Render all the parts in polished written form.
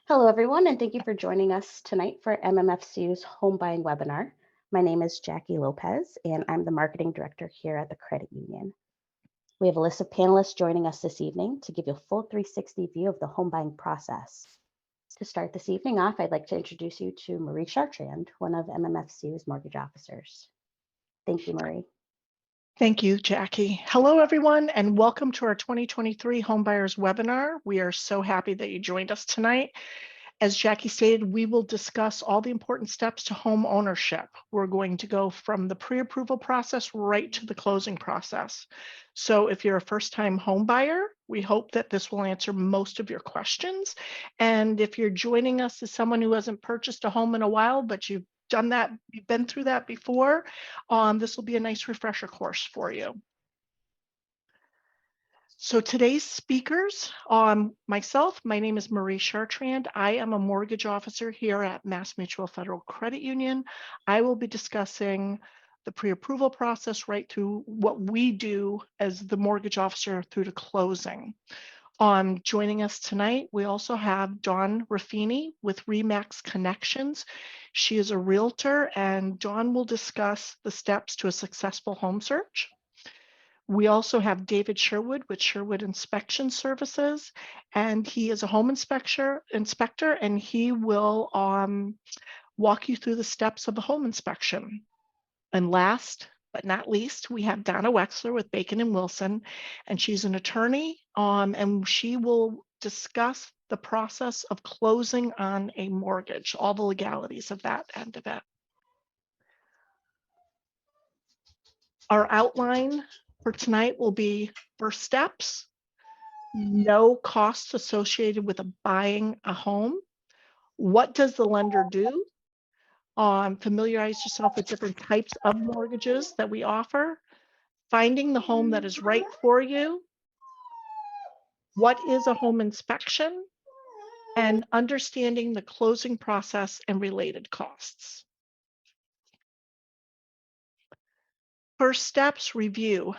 Hello, everyone, and thank you for joining us tonight for MMFCU's home buying webinar. My name is Jackie Lopez, and I'm the marketing director here at the credit union. We have a list of panelists joining us this evening to give you a full 360 view of the home buying process. To start this evening off, I'd like to introduce you to Marie Chartrand, one of MMFCU's mortgage officers. Thank you, Marie. Thank you, Jackie. Hello, everyone, and welcome to our 2023 Homebuyers webinar. We are so happy that you joined us tonight. As Jackie stated, we will discuss all the important steps to home ownership. We're going to go from the pre-approval process right to the closing process. So if you're a first-time home buyer, we hope that this will answer most of your questions. And if you're joining us as someone who hasn't purchased a home in a while, but you've done that, you've been through that before, this will be a nice refresher course for you. So today's speakers, myself, my name is Marie Chartrand. I am a mortgage officer here at MassMutual Federal Credit Union. I will be discussing the pre-approval process right through what we do as the mortgage officer through to closing. Joining us tonight, we also have Dawn Raffini with Remax Connections. She is a realtor, and Dawn will discuss the steps to a successful home search. We also have David Sherwood with Sherwood Inspection Services, and he is a home inspector, and he will walk you through the steps of a home inspection. And last but not least, we have Donna Wexler with Bacon and Wilson, and she's an attorney, and she will discuss the process of closing on a mortgage, all the legalities of that end of it. Our outline for tonight will be first steps, no costs associated with buying a home. What does the lender do? Familiarize yourself with different types of mortgages that we offer. Finding the home that is right for you. What is a home inspection? And understanding the closing process and related costs. First steps review.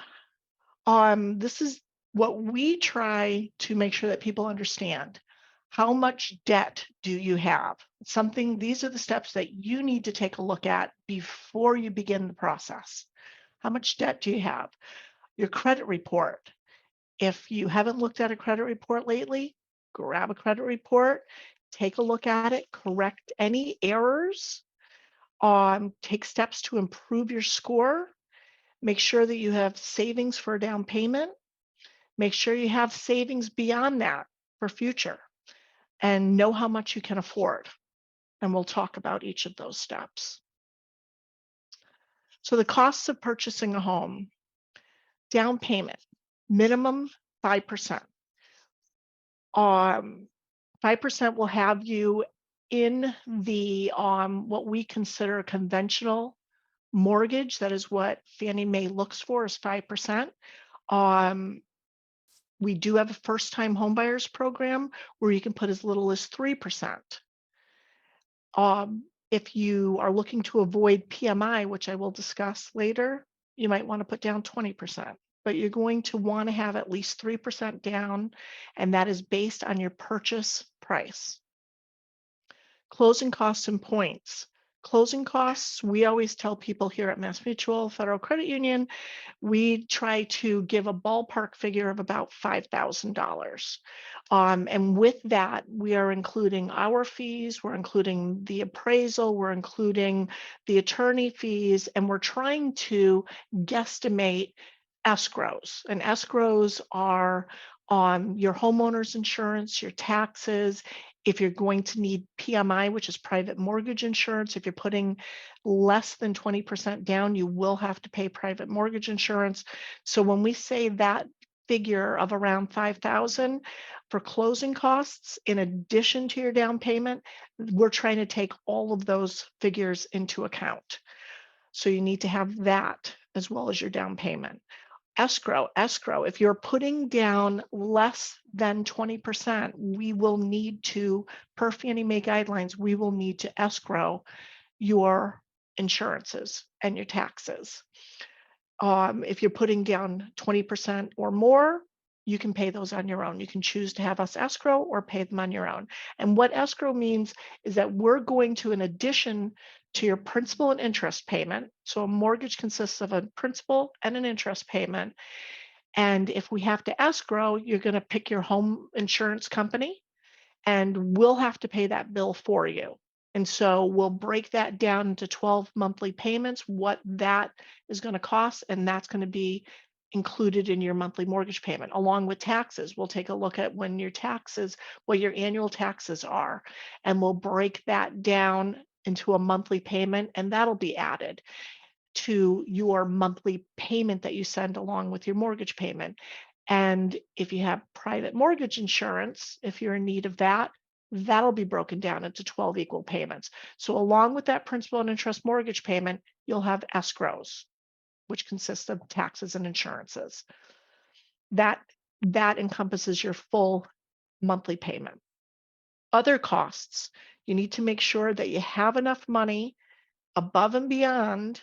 This is what we try to make sure that people understand. How much debt do you have? These are the steps that you need to take a look at before you begin the process. How much debt do you have? Your credit report. If you haven't looked at a credit report lately, grab a credit report, take a look at it, correct any errors, take steps to improve your score, make sure that you have savings for a down payment, make sure you have savings beyond that for future, and know how much you can afford. And we'll talk about each of those steps. So the costs of purchasing a home. Down payment, minimum 5%. 5% will have you in the what we consider a conventional mortgage. That is what Fannie Mae looks for, is 5%. We do have a first-time homebuyers program where you can put as little as 3%. If you are looking to avoid PMI, which I will discuss later, you might want to put down 20%, but you're going to want to have at least 3% down, and that is based on your purchase price. Closing costs and points. Closing costs, we always tell people here at MassMutual Federal Credit Union, we try to give a ballpark figure of about $5,000. And with that, we are including our fees, we're including the appraisal, we're including the attorney fees, and we're trying to guesstimate escrows. And escrows are on your homeowner's insurance, your taxes. If you're going to need PMI, which is private mortgage insurance, if you're putting less than 20% down, you will have to pay private mortgage insurance. So when we say that figure of around $5,000 for closing costs, in addition to your down payment, we're trying to take all of those figures into account. So you need to have that as well as your down payment. Escrow, if you're putting down less than 20%, we will need to, per Fannie Mae guidelines, we will need to escrow your insurances and your taxes. If you're putting down 20% or more, you can pay those on your own. You can choose to have us escrow or pay them on your own. And what escrow means is that we're going to, in addition to your principal and interest payment, so a mortgage consists of a principal and an interest payment. And if we have to escrow, you're going to pick your home insurance company and we'll have to pay that bill for you. And so we'll break that down into 12 monthly payments, what that is going to cost, and that's going to be included in your monthly mortgage payment, along with taxes. We'll take a look at when your taxes, what your annual taxes are, and we'll break that down into a monthly payment, and that'll be added to your monthly payment that you send along with your mortgage payment. And if you have private mortgage insurance, if you're in need of that, that'll be broken down into 12 equal payments. So along with that principal and interest mortgage payment, you'll have escrows, which consist of taxes and insurances. That encompasses your full monthly payment. Other costs, you need to make sure that you have enough money above and beyond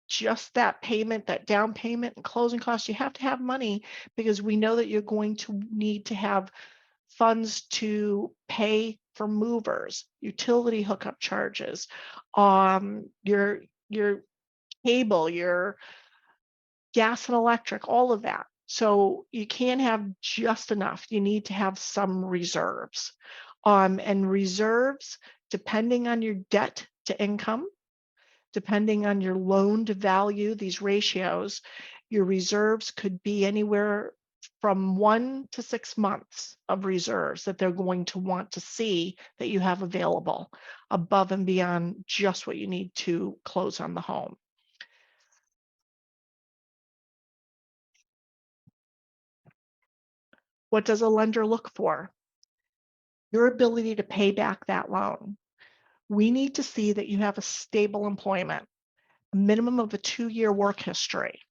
just that payment, that down payment and closing costs. You have to have money because we know that you're going to need to have funds to pay for movers, utility hookup charges, your cable, your gas and electric, all of that. So you can't have just enough. You need to have some reserves. And reserves, depending on your debt to income, depending on your loan to value, these ratios, your reserves could be anywhere from 1 to 6 months of reserves that they're going to want to see that you have available above and beyond just what you need to close on the home. What does a lender look for? Your ability to pay back that loan. We need to see that you have a stable employment, a minimum of a 2-year work history.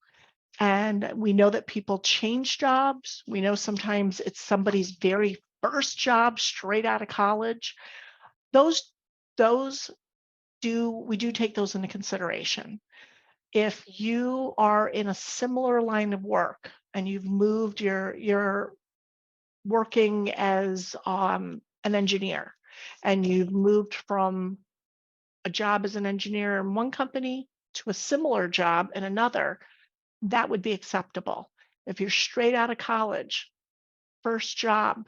And we know that people change jobs. We know sometimes it's somebody's very first job straight out of college. Those we do take those into consideration. If you are in a similar line of work and you've moved, you're working as an engineer, and you've moved from a job as an engineer in one company to a similar job in another, that would be acceptable. If you're straight out of college, first job,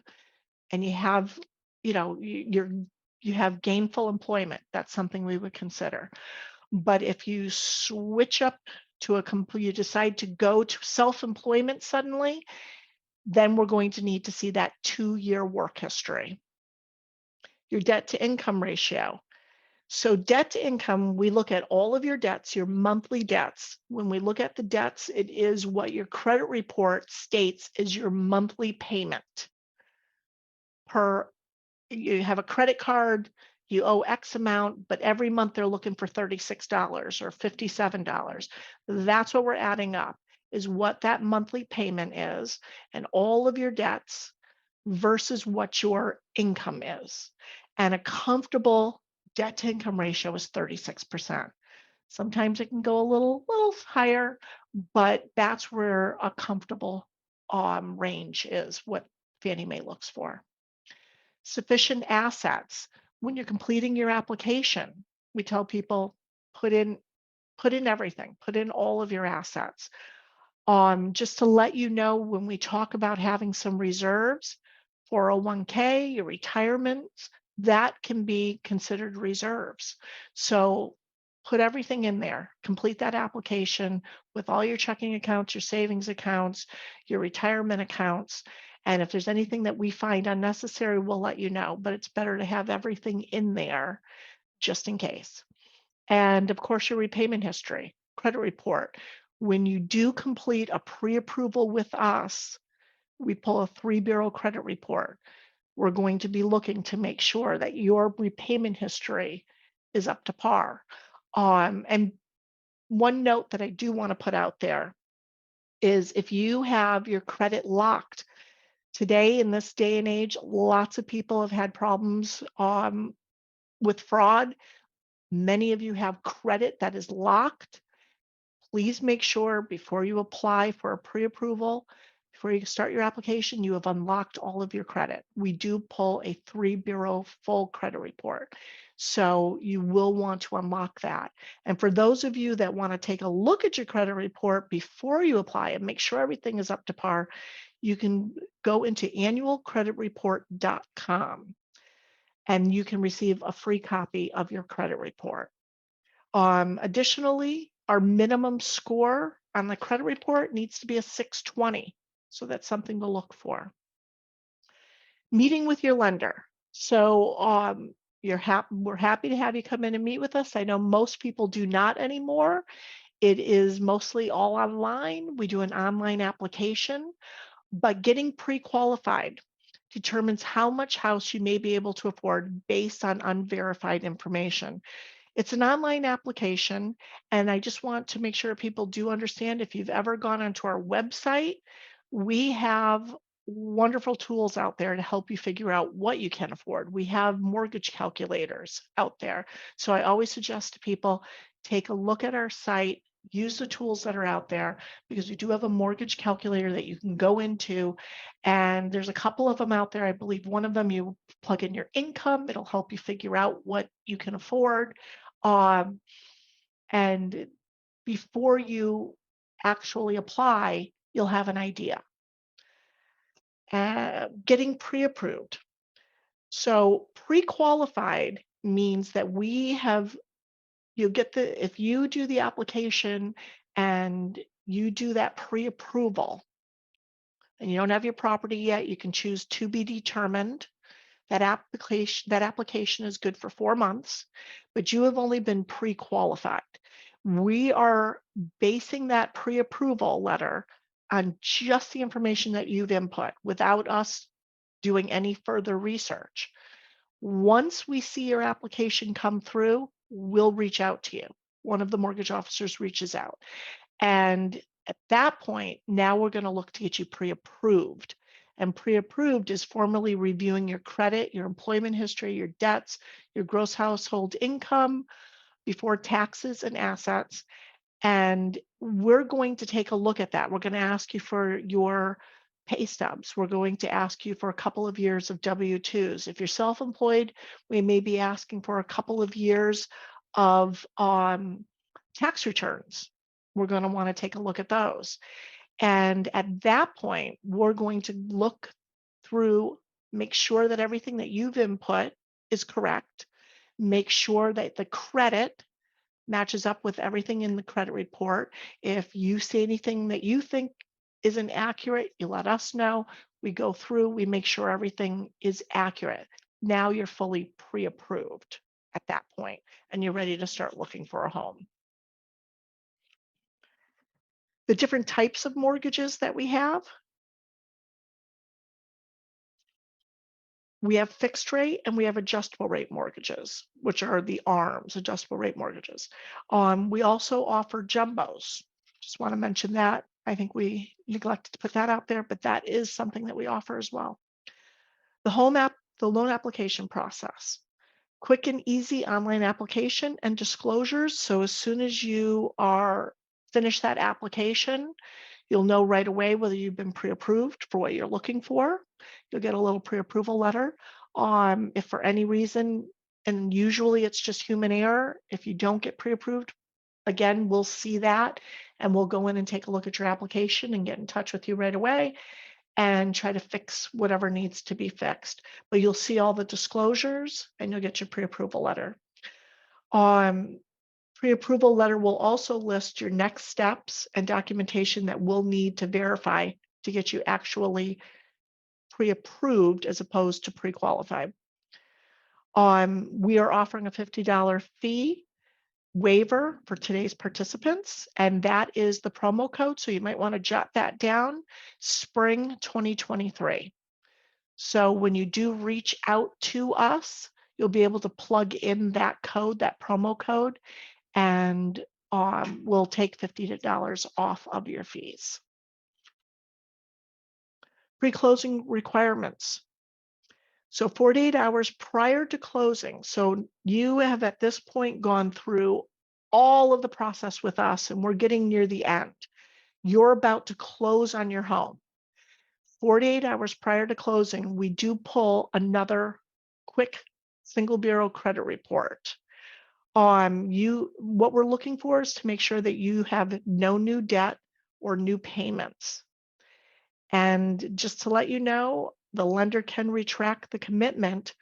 and you have, you have gainful employment, that's something we would consider. But if you switch up to you decide to go to self-employment suddenly, then we're going to need to see that 2-year work history. Your debt to income ratio. So debt to income, we look at all of your debts, your monthly debts. When we look at the debts, it is what your credit report states is your monthly payment. You have a credit card, you owe X amount, but every month they're looking for $36 or $57. That's what we're adding up, is what that monthly payment is and all of your debts versus what your income is. And a comfortable debt to income ratio is 36%. Sometimes it can go a little higher, but that's where a comfortable range is, what Fannie Mae looks for. Sufficient assets. When you're completing your application, we tell people put in everything, put in all of your assets. Just to let you know, when we talk about having some reserves, 401k, your retirement, that can be considered reserves. So put everything in there, complete that application with all your checking accounts, your savings accounts, your retirement accounts. And if there's anything that we find unnecessary, we'll let you know, but it's better to have everything in there just in case. And of course, your repayment history, credit report. When you do complete a pre-approval with us, we pull a 3-bureau credit report. We're going to be looking to make sure that your repayment history is up to par. And one note that I do want to put out there is if you have your credit locked, today in this day and age, lots of people have had problems with fraud. Many of you have credit that is locked. Please make sure before you apply for a pre-approval Before you start your application, you have unlocked all of your credit. We do pull a 3 bureau full credit report. So you will want to unlock that. And for those of you that want to take a look at your credit report before you apply and make sure everything is up to par, you can go into annualcreditreport.com and you can receive a free copy of your credit report. Additionally, our minimum score on the credit report needs to be a 620. So that's something to look for. Meeting with your lender. So we're happy to have you come in and meet with us. I know most people do not anymore. It is mostly all online. We do an online application, but getting pre-qualified determines how much house you may be able to afford based on unverified information. It's an online application, and I just want to make sure people do understand, if you've ever gone onto our website, we have wonderful tools out there to help you figure out what you can afford. We have mortgage calculators out there. So I always suggest to people, take a look at our site, use the tools that are out there, because we do have a mortgage calculator that you can go into, and there's a couple of them out there. I believe one of them, you plug in your income, it'll help you figure out what you can afford. And before you actually apply, you'll have an idea. Getting pre-approved. So pre-qualified means that if you do the application and you do that pre-approval and you don't have your property yet, you can choose to be determined. That application is good for 4 months, but you have only been pre-qualified. We are basing that pre-approval letter on just the information that you've input without us doing any further research. Once we see your application come through, we'll reach out to you. One of the mortgage officers reaches out. And at that point, now we're going to look to get you pre-approved. And pre-approved is formally reviewing your credit, your employment history, your debts, your gross household income before taxes and assets. And we're going to take a look at that. We're going to ask you for your pay stubs. We're going to ask you for a couple of years of W-2s. If you're self-employed, we may be asking for a couple of years of tax returns. We're going to want to take a look at those. And at that point, we're going to look through, make sure that everything that you've input is correct, make sure that the credit matches up with everything in the credit report. If you see anything that you think isn't accurate, you let us know. We go through, we make sure everything is accurate. Now you're fully pre-approved at that point, and you're ready to start looking for a home. The different types of mortgages that we have. We have fixed rate and we have adjustable rate mortgages, which are the ARMs, adjustable rate mortgages. We also offer jumbos. Just want to mention that. I think we neglected to put that out there, but that is something that we offer as well. The loan application process. Quick and easy online application and disclosures. So as soon as you finish that application, you'll know right away whether you've been pre-approved for what you're looking for. You'll get a little pre-approval letter. If for any reason, and usually it's just human error, if you don't get pre-approved, again, we'll see that and we'll go in and take a look at your application and get in touch with you right away and try to fix whatever needs to be fixed. But you'll see all the disclosures and you'll get your pre-approval letter. Pre-approval letter will also list your next steps and documentation that we'll need to verify to get you actually pre-approved as opposed to pre-qualified. We are offering a $50 fee waiver for today's participants, and that is the promo code. So you might want to jot that down, spring 2023. So when you do reach out to us, you'll be able to plug in that code, that promo code, and we'll take $50 off of your fees. Pre-closing requirements. So 48 hours prior to closing. So you have at this point gone through all of the process with us and we're getting near the end. You're about to close on your home. 48 hours prior to closing, we do pull another quick single bureau credit report. What we're looking for is to make sure that you have no new debt or new payments. And just to let you know, the lender can retract the commitment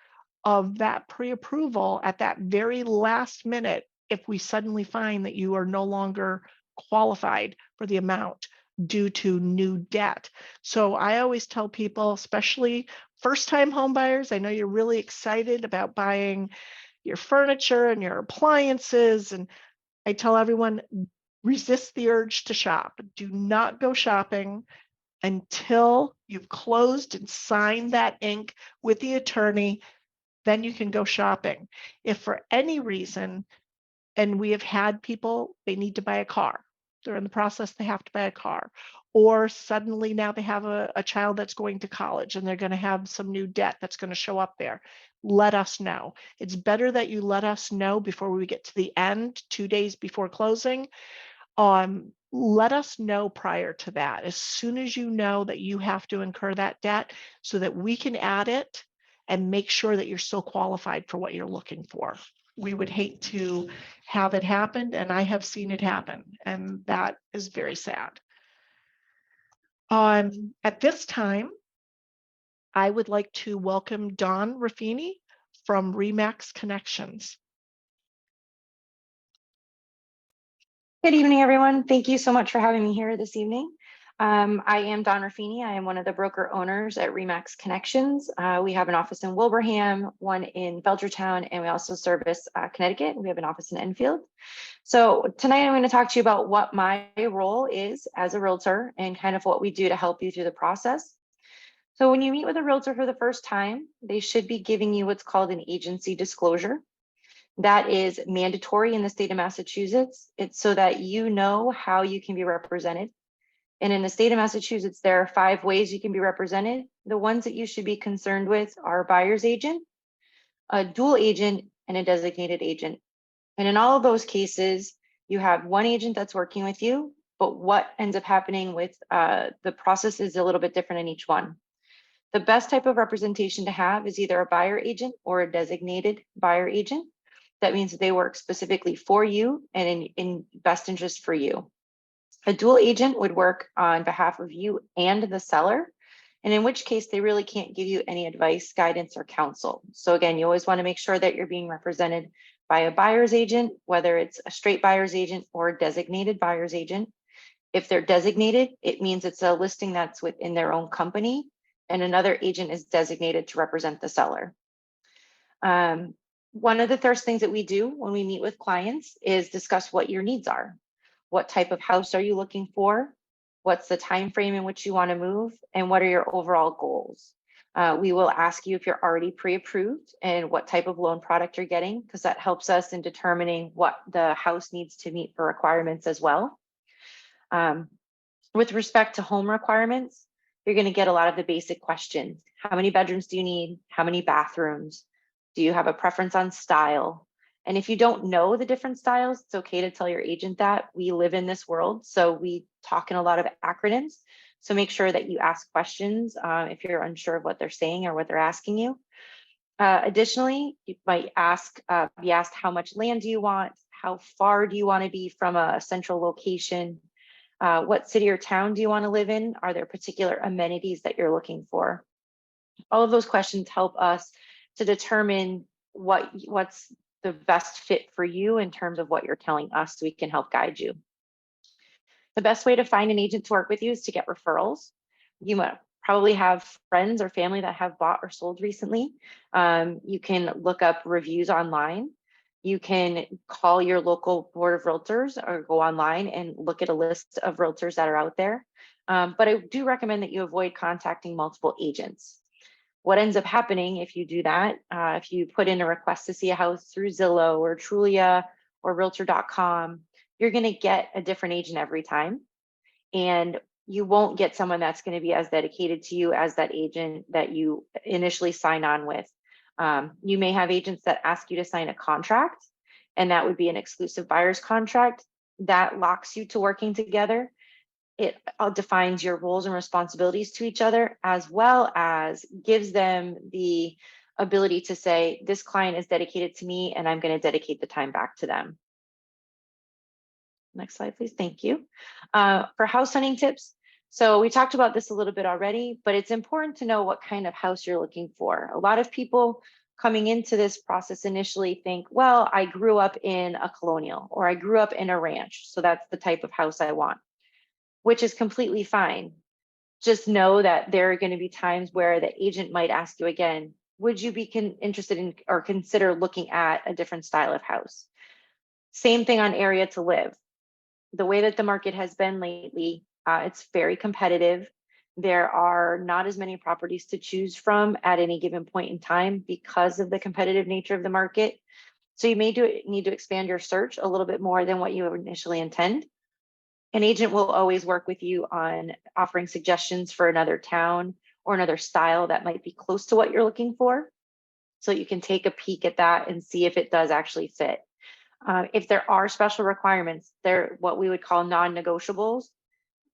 of that pre-approval at that very last minute if we suddenly find that you are no longer qualified for the amount due to new debt. So I always tell people, especially first-time home buyers, I know you're really excited about buying your furniture and your appliances, and I tell everyone, resist the urge to shop. Do not go shopping until you've closed and signed that ink with the attorney. Then you can go shopping. If for any reason, and we have had people, they need to buy a car, they're in the process, they have to buy a car, or suddenly now they have a child that's going to college and they're going to have some new debt that's going to show up there, let us know. It's better that you let us know before we get to the end, 2 days before closing. Let us know prior to that, as soon as you know that you have to incur that debt, so that we can add it and make sure that you're still qualified for what you're looking for. We would hate to have it happen, and I have seen it happen, and that is very sad. At this time, I would like to welcome Dawn Raffini from RE/MAX Connections. Good evening, everyone. Thank you so much for having me here this evening. I am Dawn Raffini. I am one of the broker owners at RE/MAX Connections. We have an office in Wilbraham, one in Belchertown, and we also service Connecticut. We have an office in Enfield. So tonight I'm going to talk to you about what my role is as a realtor and kind of what we do to help you through the process. So when you meet with a realtor for the first time, they should be giving you what's called an agency disclosure. That is mandatory in the state of Massachusetts. It's so that you know how you can be represented. And in the state of Massachusetts, there are 5 ways you can be represented. The ones that you should be concerned with are a buyer's agent, a dual agent, and a designated agent. And in all of those cases, you have one agent that's working with you, but what ends up happening with the process is a little bit different in each one. The best type of representation to have is either a buyer agent or a designated buyer agent. That means that they work specifically for you and in best interest for you. A dual agent would work on behalf of you and the seller, and in which case they really can't give you any advice, guidance, or counsel. So again, you always want to make sure that you're being represented by a buyer's agent, whether it's a straight buyer's agent or a designated buyer's agent. If they're designated, it means it's a listing that's within their own company, and another agent is designated to represent the seller. One of the first things that we do when we meet with clients is discuss what your needs are. What type of house are you looking for? What's the time frame in which you want to move? And what are your overall goals? We will ask you if you're already pre-approved and what type of loan product you're getting, because that helps us in determining what the house needs to meet for requirements as well. With respect to home requirements, you're going to get a lot of the basic questions. How many bedrooms do you need? How many bathrooms? Do you have a preference on style? And if you don't know the different styles, it's okay to tell your agent that. We live in this world, so we talk in a lot of acronyms. So make sure that you ask questions if you're unsure of what they're saying or what they're asking you. Additionally, you might be asked how much land do you want? How far do you want to be from a central location? What city or town do you want to live in? Are there particular amenities that you're looking for? All of those questions help us to determine what's the best fit for you in terms of what you're telling us, so we can help guide you. The best way to find an agent to work with you is to get referrals. You might probably have friends or family that have bought or sold recently. You can look up reviews online. You can call your local board of realtors or go online and look at a list of realtors that are out there. But I do recommend that you avoid contacting multiple agents. What ends up happening if you do that, if you put in a request to see a house through Zillow or Trulia or Realtor.com, you're going to get a different agent every time. And you won't get someone that's going to be as dedicated to you as that agent that you initially sign on with. You may have agents that ask you to sign a contract, and that would be an exclusive buyer's contract that locks you to working together. it defines your roles and responsibilities to each other, as well as gives them the ability to say, this client is dedicated to me and I'm going to dedicate the time back to them. Next slide, please. Thank you. For house hunting tips, so we talked about this a little bit already, but it's important to know what kind of house you're looking for. A lot of people coming into this process initially think, well, I grew up in a colonial or I grew up in a ranch, so that's the type of house I want, which is completely fine. Just know that there are going to be times where the agent might ask you again, would you be interested in or consider looking at a different style of house? Same thing on area to live. The way that the market has been lately, it's very competitive. There are not as many properties to choose from at any given point in time because of the competitive nature of the market. So you may need to expand your search a little bit more than what you initially intend. An agent will always work with you on offering suggestions for another town or another style that might be close to what you're looking for. So you can take a peek at that and see if it does actually fit. If there are special requirements, they're what we would call non-negotiables.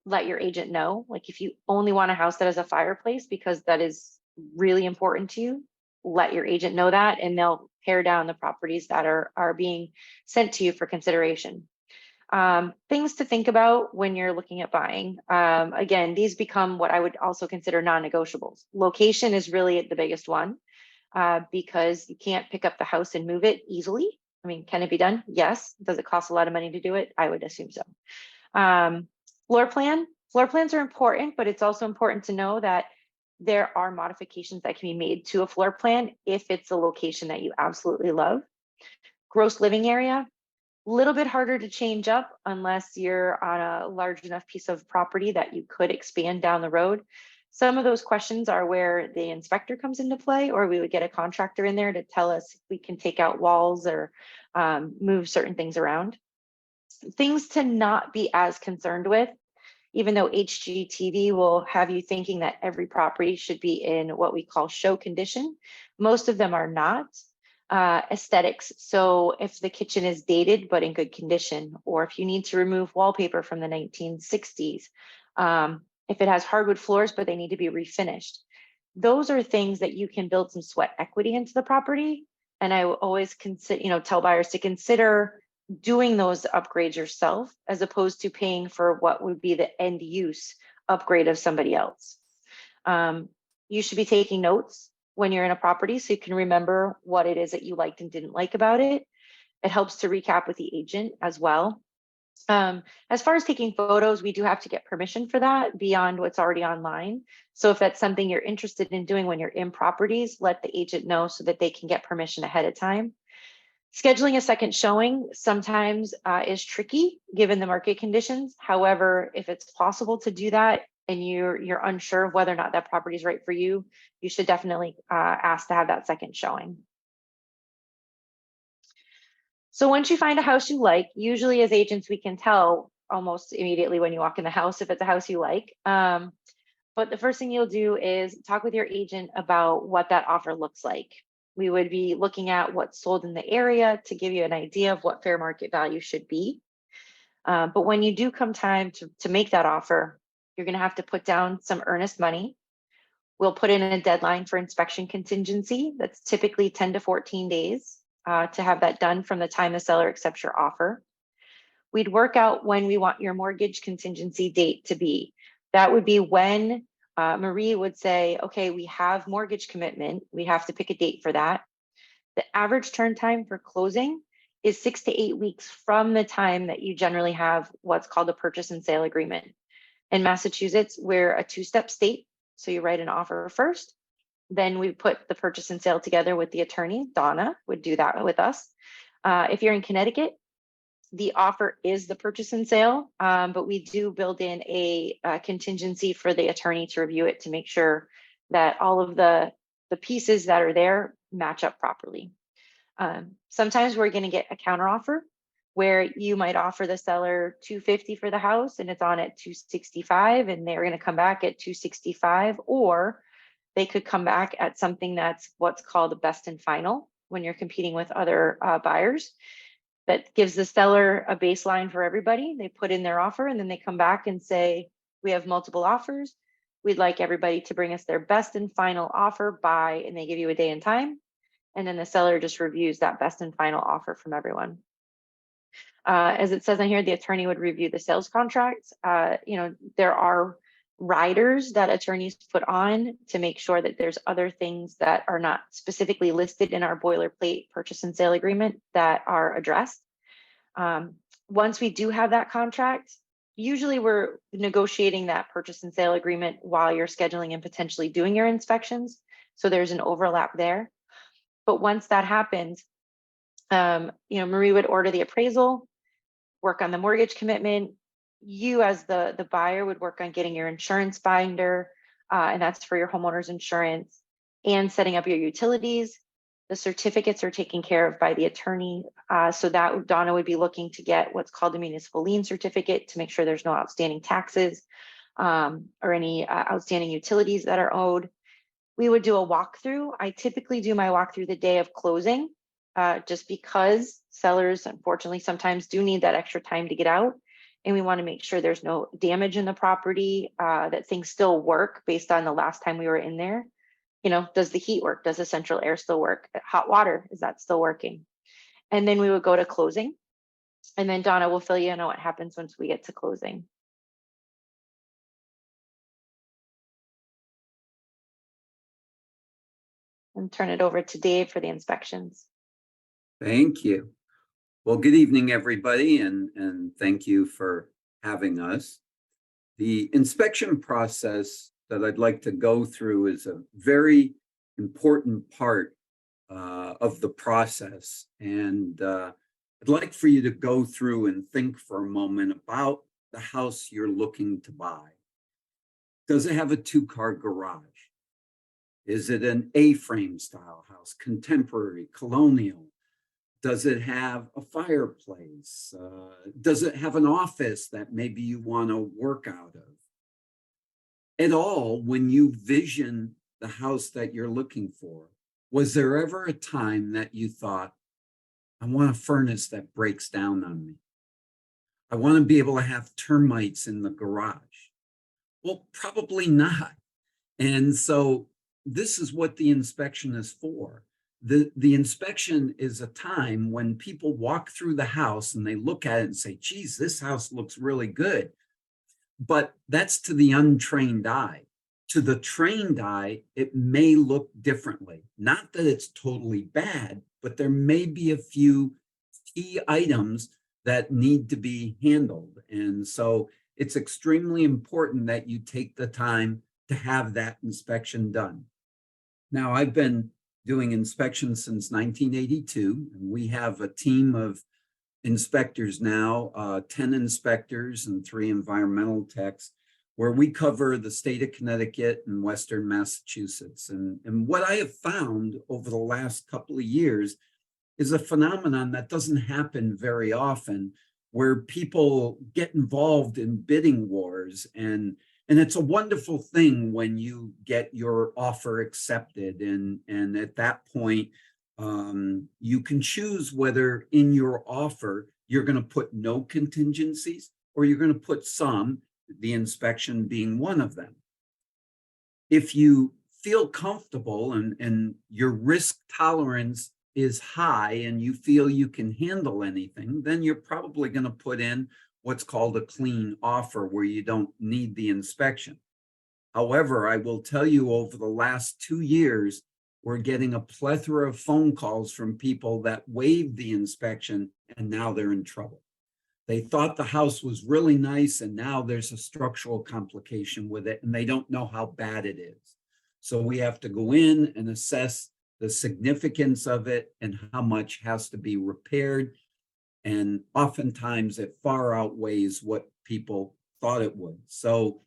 Let your agent know. Like if you only want a house that has a fireplace because that is really important to you, let your agent know that, and they'll pare down the properties that are being sent to you for consideration. Things to think about when you're looking at buying. Again, these become what I would also consider non-negotiables. Location is really the biggest one because you can't pick up the house and move it easily. I mean, can it be done? Yes. Does it cost a lot of money to do it? I would assume so. Floor plan. Floor plans are important, but it's also important to know that there are modifications that can be made to a floor plan if it's a location that you absolutely love. Gross living area, a little bit harder to change up unless you're on a large enough piece of property that you could expand down the road. Some of those questions are where the inspector comes into play, or we would get a contractor in there to tell us if we can take out walls or move certain things around. Things to not be as concerned with, even though HGTV will have you thinking that every property should be in what we call show condition. Most of them are not. Aesthetics. So if the kitchen is dated but in good condition, or if you need to remove wallpaper from the 1960s, if it has hardwood floors but they need to be refinished, those are things that you can build some sweat equity into the property. And I will always consider, tell buyers to consider doing those upgrades yourself as opposed to paying for what would be the end use upgrade of somebody else. You should be taking notes when you're in a property so you can remember what it is that you liked and didn't like about it. It helps to recap with the agent as well. As far as taking photos, we do have to get permission for that beyond what's already online. So if that's something you're interested in doing when you're in properties, let the agent know so that they can get permission ahead of time. Scheduling a second showing sometimes is tricky given the market conditions. However, if it's possible to do that and you're unsure of whether or not that property is right for you, you should definitely ask to have that second showing. So once you find a house you like, usually as agents, we can tell almost immediately when you walk in the house if it's a house you like. But the first thing you'll do is talk with your agent about what that offer looks like. We would be looking at what's sold in the area to give you an idea of what fair market value should be. But when you do come time to make that offer, you're going to have to put down some earnest money. We'll put in a deadline for inspection contingency. That's typically 10 to 14 days to have that done from the time the seller accepts your offer. We'd work out when we want your mortgage contingency date to be. That would be when Marie would say, okay, we have mortgage commitment. We have to pick a date for that. The average turn time for closing is 6 to 8 weeks from the time that you generally have what's called a purchase and sale agreement. In Massachusetts, we're a two-step state. So you write an offer first, then we put the purchase and sale together with the attorney. Donna would do that with us. If you're in Connecticut, the offer is the purchase and sale, but we do build in a contingency for the attorney to review it to make sure that all of the pieces that are there match up properly. Sometimes we're going to get a counteroffer where you might offer the seller $250 for the house and it's on at $265 and they're going to come back at $265, or they could come back at something that's what's called a best and final when you're competing with other buyers. that gives the seller a baseline for everybody. They put in their offer and then they come back and say, we have multiple offers. We'd like everybody to bring us their best and final offer by, and they give you a day and time. And then the seller just reviews that best and final offer from everyone. As it says on here, the attorney would review the sales contracts. There are riders that attorneys put on to make sure that there's other things that are not specifically listed in our boilerplate purchase and sale agreement that are addressed. Once we do have that contract, usually we're negotiating that purchase and sale agreement while you're scheduling and potentially doing your inspections. So there's an overlap there. But once that happens, Marie would order the appraisal, work on the mortgage commitment. You as the buyer would work on getting your insurance binder, and that's for your homeowner's insurance, and setting up your utilities. The certificates are taken care of by the attorney. So that Donna would be looking to get what's called a municipal lien certificate to make sure there's no outstanding taxes or any outstanding utilities that are owed. We would do a walkthrough. I typically do my walkthrough the day of closing, just because sellers, unfortunately, sometimes do need that extra time to get out. And we want to make sure there's no damage in the property, that things still work based on the last time we were in there. Does the heat work? Does the central air still work? Hot water, is that still working? And then we would go to closing. And then Donna will fill you in on what happens once we get to closing. And turn it over to Dave for the inspections. Thank you. Well, good evening, everybody, and thank you for having us. The inspection process that I'd like to go through is a very important part of the process. And I'd like for you to go through and think for a moment about the house you're looking to buy. Does it have a 2-car garage? Is it an A-frame style house, contemporary, colonial? Does it have a fireplace? Does it have an office that maybe you want to work out of? At all, when you vision the house that you're looking for, was there ever a time that you thought, I want a furnace that breaks down on me? I want to be able to have termites in the garage. Well, probably not. And so this is what the inspection is for. The inspection is a time when people walk through the house and they look at it and say, geez, this house looks really good. But that's to the untrained eye. To the trained eye, it may look differently. Not that it's totally bad, but there may be a few key items that need to be handled. And so it's extremely important that you take the time to have that inspection done. Now, I've been doing inspections since 1982, and we have a team of inspectors now, 10 inspectors and 3 environmental techs, where we cover the state of Connecticut and Western Massachusetts. And what I have found over the last couple of years is a phenomenon that doesn't happen very often, where people get involved in bidding wars. And it's a wonderful thing when you get your offer accepted. And at that point, you can choose whether in your offer, you're going to put no contingencies or you're going to put some, the inspection being one of them. If you feel comfortable and your risk tolerance is high and you feel you can handle anything, then you're probably going to put in what's called a clean offer where you don't need the inspection. However, I will tell you over the last 2 years, we're getting a plethora of phone calls from people that waived the inspection and now they're in trouble. They thought the house was really nice and now there's a structural complication with it and they don't know how bad it is. So we have to go in and assess the significance of it and how much has to be repaired. And oftentimes it far outweighs what people thought it would. So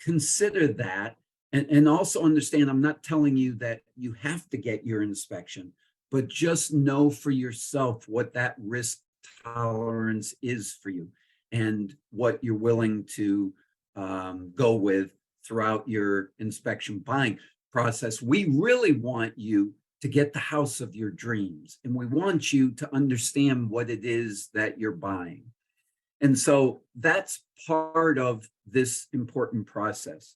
consider that. And also understand, I'm not telling you that you have to get your inspection, but just know for yourself what that risk tolerance is for you and what you're willing to go with throughout your inspection buying process. We really want you to get the house of your dreams. And we want you to understand what it is that you're buying. And so that's part of this important process.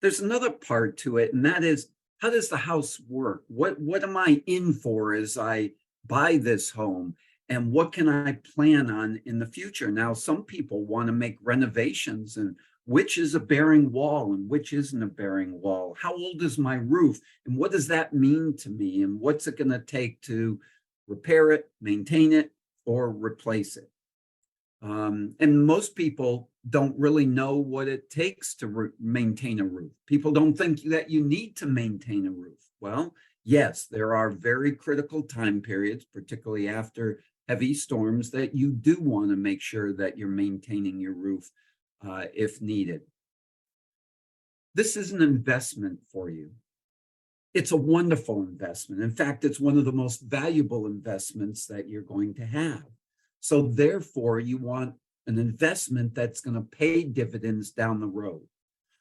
There's another part to it, and that is, how does the house work? What am I in for as I buy this home? And what can I plan on in the future? Now, some people want to make renovations, and which is a bearing wall and which isn't a bearing wall? How old is my roof? And what does that mean to me? And what's it going to take to repair it, maintain it, or replace it? And most people don't really know what it takes to maintain a roof. People don't think that you need to maintain a roof. Well, yes, there are very critical time periods, particularly after heavy storms, that you do want to make sure that you're maintaining your roof if needed. This is an investment for you. It's a wonderful investment. In fact, it's one of the most valuable investments that you're going to have. So therefore, you want an investment that's going to pay dividends down the road.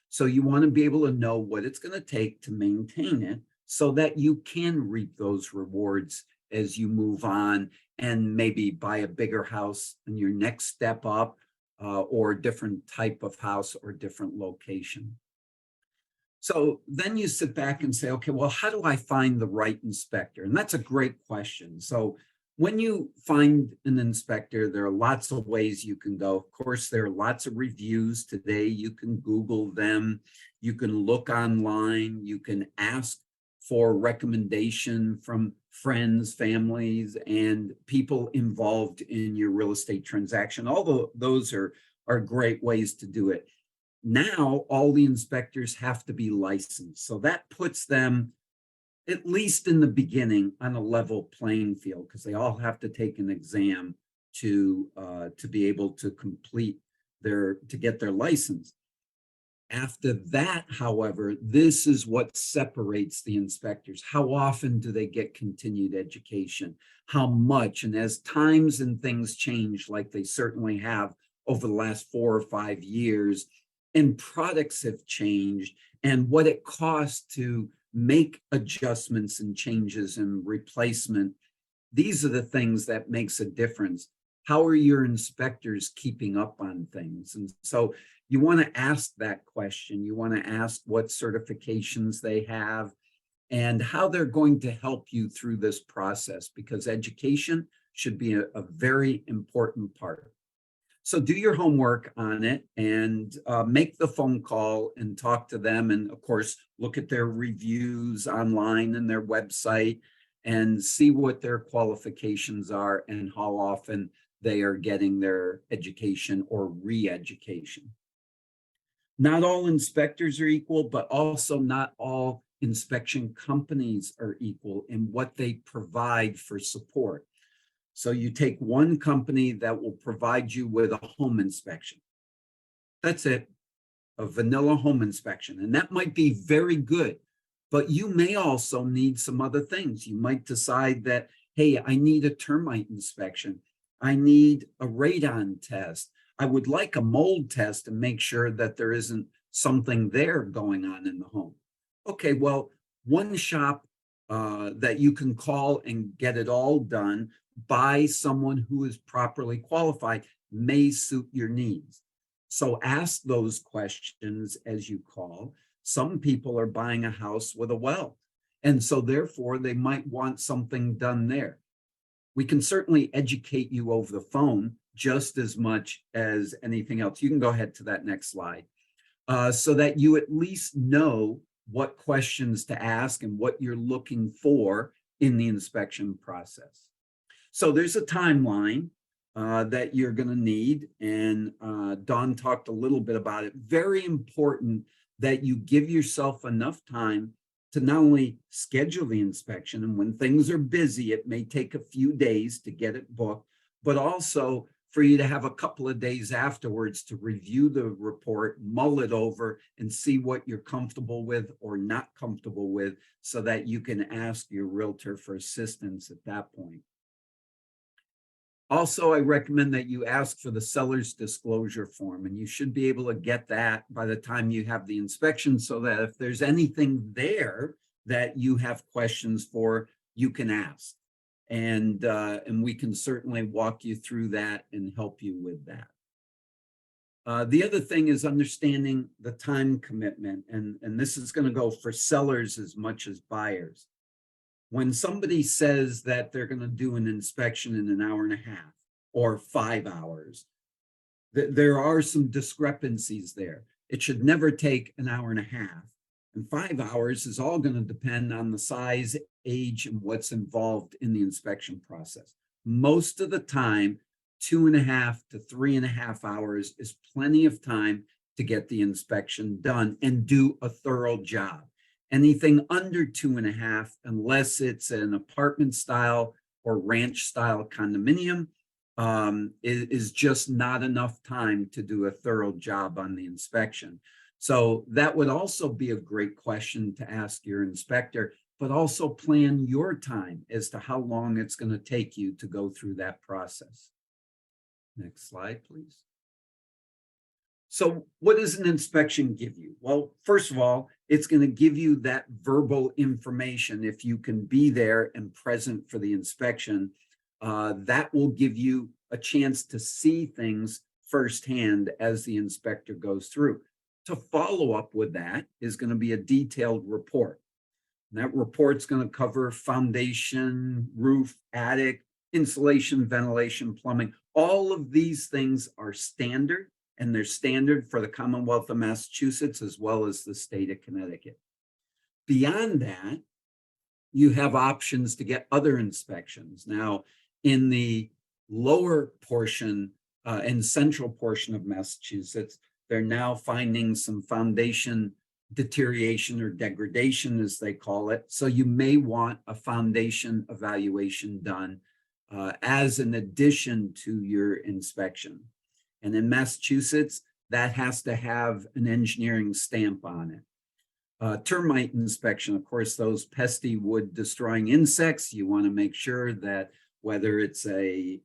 So you want to be able to know what it's going to take to maintain it so that you can reap those rewards as you move on and maybe buy a bigger house in your next step up, or a different type of house or different location. So then you sit back and say, okay, well, how do I find the right inspector? And that's a great question. So when you find an inspector, there are lots of ways you can go. Of course, there are lots of reviews today. You can Google them. You can look online. You can ask for recommendation from friends, families, and people involved in your real estate transaction. All those are great ways to do it. Now, all the inspectors have to be licensed. So that puts them, at least in the beginning, on a level playing field, because they all have to take an exam to be able to get their license. After that, however, this is what separates the inspectors. How often do they get continued education? How much? And as times and things change, like they certainly have over the last 4 or 5 years, and products have changed, and what it costs to make adjustments and changes and replacement, these are the things that makes a difference. How are your inspectors keeping up on things? And so you want to ask that question. You want to ask what certifications they have and how they're going to help you through this process, because education should be a very important part. So do your homework on it and make the phone call and talk to them. And of course, look at their reviews online and their website and see what their qualifications are and how often they are getting their education or re-education. Not all inspectors are equal, but also not all inspection companies are equal in what they provide for support. So you take one company that will provide you with a home inspection. That's it, a vanilla home inspection. And that might be very good, but you may also need some other things. You might decide that, hey, I need a termite inspection. I need a radon test. I would like a mold test to make sure that there isn't something there going on in the home. Okay, well, one shop that you can call and get it all done by someone who is properly qualified may suit your needs. So ask those questions as you call. Some people are buying a house with a well, and so therefore they might want something done there. We can certainly educate you over the phone just as much as anything else. You can go ahead to that next slide, so that you at least know what questions to ask and what you're looking for in the inspection process. So there's a timeline that you're going to need, and Dawn talked a little bit about it. Very important that you give yourself enough time to not only schedule the inspection, and when things are busy, it may take a few days to get it booked, but also for you to have a couple of days afterwards to review the report, mull it over, and see what you're comfortable with or not comfortable with, so that you can ask your realtor for assistance at that point. Also, I recommend that you ask for the seller's disclosure form, and you should be able to get that by the time you have the inspection, so that if there's anything there that you have questions for, you can ask. And we can certainly walk you through that and help you with that. The other thing is understanding the time commitment, and this is going to go for sellers as much as buyers. When somebody says that they're going to do an inspection in an hour and a half or 5 hours, there are some discrepancies there. It should never take an hour and a half. And 5 hours is all going to depend on the size, age, and what's involved in the inspection process. Most of the time, 2.5 to 3.5 hours is plenty of time to get the inspection done and do a thorough job. Anything under 2.5, unless it's an apartment style or ranch style condominium, is just not enough time to do a thorough job on the inspection. So that would also be a great question to ask your inspector, but also plan your time as to how long it's going to take you to go through that process. Next slide, please. So what does an inspection give you? Well, first of all, it's going to give you that verbal information. If you can be there and present for the inspection, that will give you a chance to see things firsthand as the inspector goes through. To follow up with that is going to be a detailed report. And that report's going to cover foundation, roof, attic, insulation, ventilation, plumbing. All of these things are standard, and they're standard for the Commonwealth of Massachusetts as well as the state of Connecticut. Beyond that, you have options to get other inspections. Now, in the lower portion and central portion of Massachusetts, they're now finding some foundation deterioration or degradation, as they call it. So you may want a foundation evaluation done as an addition to your inspection. And in Massachusetts, that has to have an engineering stamp on it. Termite inspection, of course, those pesky wood destroying insects, you want to make sure that whether it's a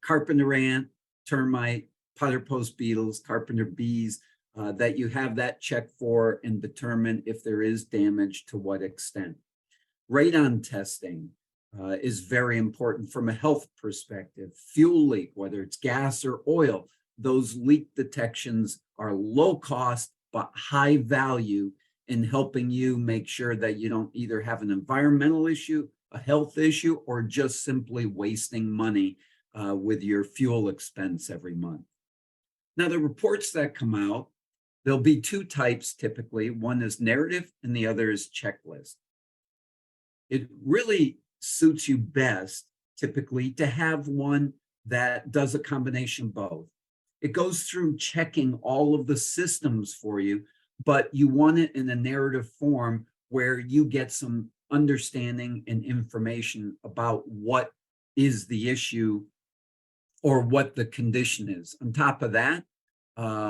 carpenter ant, termite, putter post beetles, carpenter bees, that you have that checked for and determine if there is damage, to what extent. Radon testing is very important from a health perspective. Fuel leak, whether it's gas or oil, those leak detections are low cost but high value in helping you make sure that you don't either have an environmental issue, a health issue, or just simply wasting money with your fuel expense every month. Now, the reports that come out, there'll be two types typically. One is narrative and the other is checklist. It really suits you best typically to have one that does a combination of both. It goes through checking all of the systems for you, but you want it in a narrative form where you get some understanding and information about what is the issue or what the condition is. On top of that,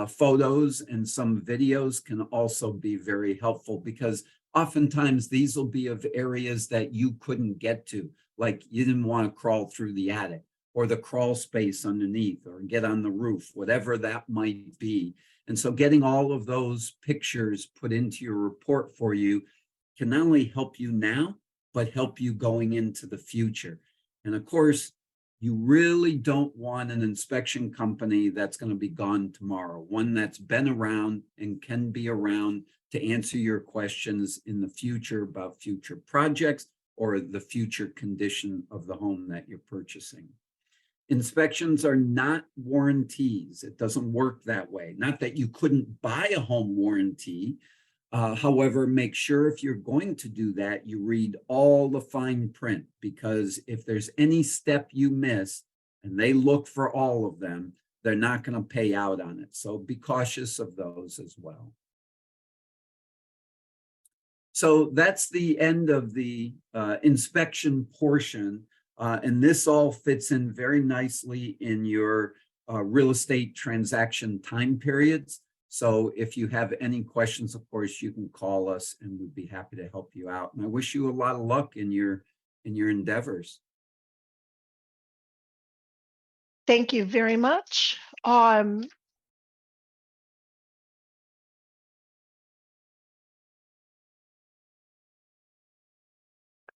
photos and some videos can also be very helpful, because oftentimes these will be of areas that you couldn't get to, like you didn't want to crawl through the attic or the crawl space underneath or get on the roof, whatever that might be. And so getting all of those pictures put into your report for you can not only help you now, but help you going into the future. And of course, you really don't want an inspection company that's going to be gone tomorrow, one that's been around and can be around to answer your questions in the future about future projects or the future condition of the home that you're purchasing. Inspections are not warranties. It doesn't work that way. Not that you couldn't buy a home warranty. However, make sure if you're going to do that, you read all the fine print, because if there's any step you miss and they look for all of them, they're not going to pay out on it. So be cautious of those as well. So that's the end of the inspection portion. And this all fits in very nicely in your real estate transaction time periods. So if you have any questions, of course, you can call us and we'd be happy to help you out. And I wish you a lot of luck in your endeavors. Thank you very much.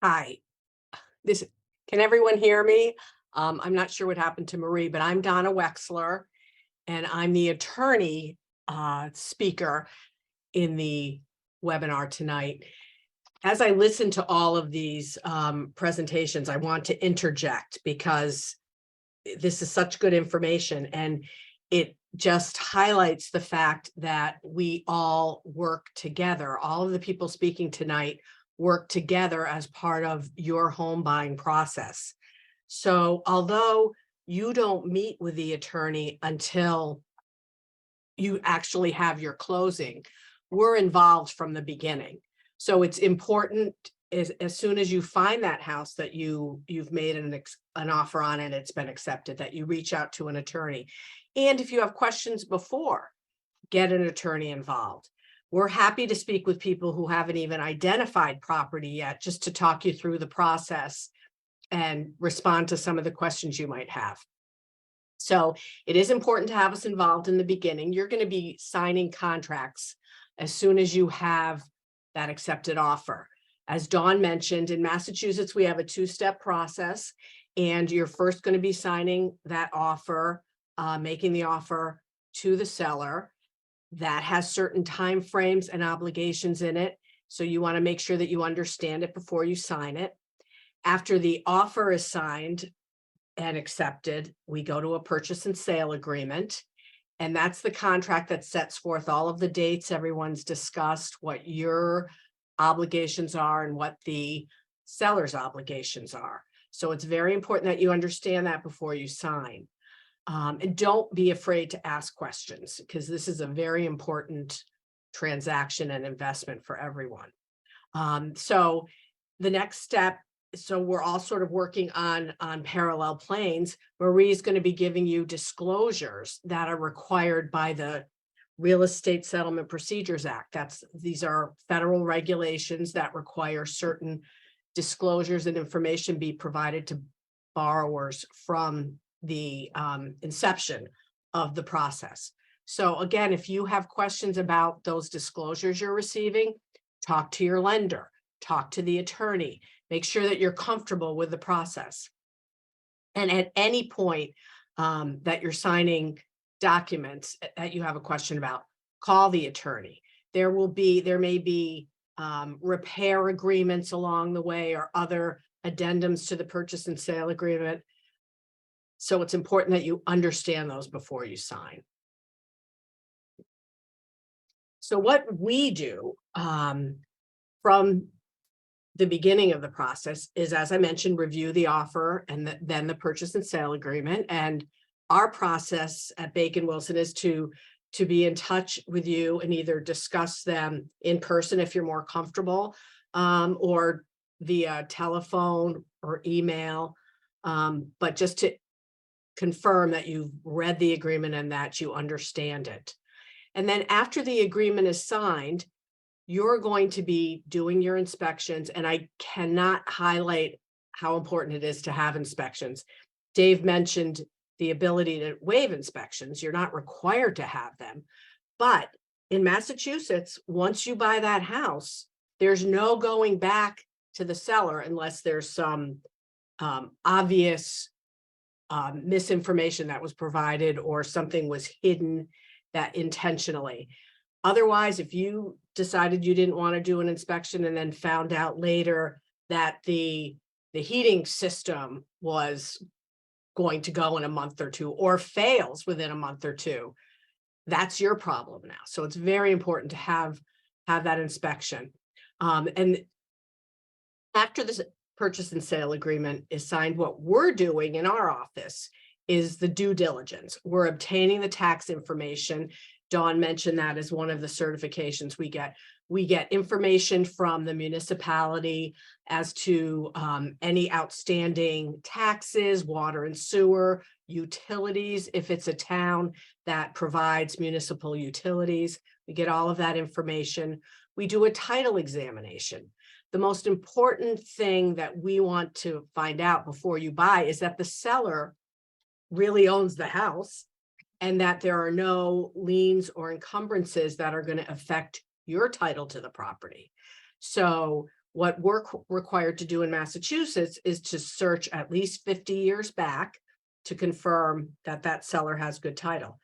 Hi, can everyone hear me? I'm not sure what happened to Marie, but I'm Donna Wexler, and I'm the attorney speaker in the webinar tonight. As I listen to all of these presentations, I want to interject because this is such good information, and it just highlights the fact that we all work together. All of the people speaking tonight work together as part of your home buying process. So although you don't meet with the attorney until you actually have your closing, we're involved from the beginning. So it's important as soon as you find that house that you've made an offer on and it's been accepted, that you reach out to an attorney. And if you have questions before, get an attorney involved. We're happy to speak with people who haven't even identified property yet, just to talk you through the process and respond to some of the questions you might have. So it is important to have us involved in the beginning. You're going to be signing contracts as soon as you have that accepted offer. As Dawn mentioned, in Massachusetts, we have a two-step process, and you're first going to be signing that offer, making the offer to the seller. That has certain timeframes and obligations in it. So you want to make sure that you understand it before you sign it. After the offer is signed and accepted, we go to a purchase and sale agreement. And that's the contract that sets forth all of the dates everyone's discussed, what your obligations are and what the seller's obligations are. So it's very important that you understand that before you sign. And don't be afraid to ask questions, because this is a very important transaction and investment for everyone. So the next step, so we're all sort of working on parallel planes. Marie's going to be giving you disclosures that are required by the Real Estate Settlement Procedures Act. These are federal regulations that require certain disclosures and information be provided to borrowers from the inception of the process. So again, if you have questions about those disclosures you're receiving, talk to your lender, talk to the attorney, make sure that you're comfortable with the process. And at any point that you're signing documents that you have a question about, call the attorney. There may be repair agreements along the way or other addendums to the purchase and sale agreement. So it's important that you understand those before you sign. So what we do from the beginning of the process is, as I mentioned, review the offer and then the purchase and sale agreement. And our process at Bacon Wilson is to be in touch with you and either discuss them in person if you're more comfortable, or via telephone or email, but just to confirm that you've read the agreement and that you understand it. And then after the agreement is signed, you're going to be doing your inspections, and I cannot highlight how important it is to have inspections. Dave mentioned the ability to waive inspections. You're not required to have them, but in Massachusetts, once you buy that house, there's no going back to the seller unless there's some obvious misinformation that was provided or something was hidden that intentionally. Otherwise, if you decided you didn't want to do an inspection and then found out later that the heating system was going to go in a month or two or fails within a month or two, that's your problem now. So it's very important to have that inspection. And after this purchase and sale agreement is signed, what we're doing in our office is the due diligence. We're obtaining the tax information. Dawn mentioned that as one of the certifications we get. We get information from the municipality as to any outstanding taxes, water and sewer, utilities, if it's a town that provides municipal utilities. We get all of that information. We do a title examination. The most important thing that we want to find out before you buy is that the seller really owns the house and that there are no liens or encumbrances that are going to affect your title to the property. So What we're required to do in Massachusetts is to search at least 50 years back to confirm that that seller has good title.